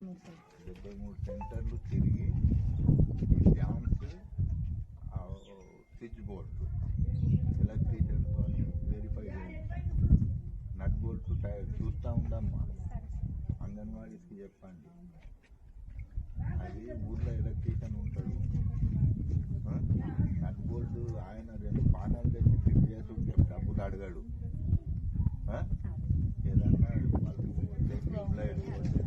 73 సెంటర్లు తిరిగి dams, switch boards ఎలక్ట్రీషియన్తో verify చేయండి. నట్ బోల్ట్స్ చూస్తూ ఉండమ్మా, అంగన్వాడీస్కి చెప్పండి. అది ఊర్లో ఎలక్ట్రీషియన్ ఉంటాడు, నట్ బోల్ట్ ఆయన 2 పానాలు తెచ్చి ఫిట్ చేస్తుంటే డబ్బులు అడగాడు. ఏదన్నా వాళ్ళు వస్తే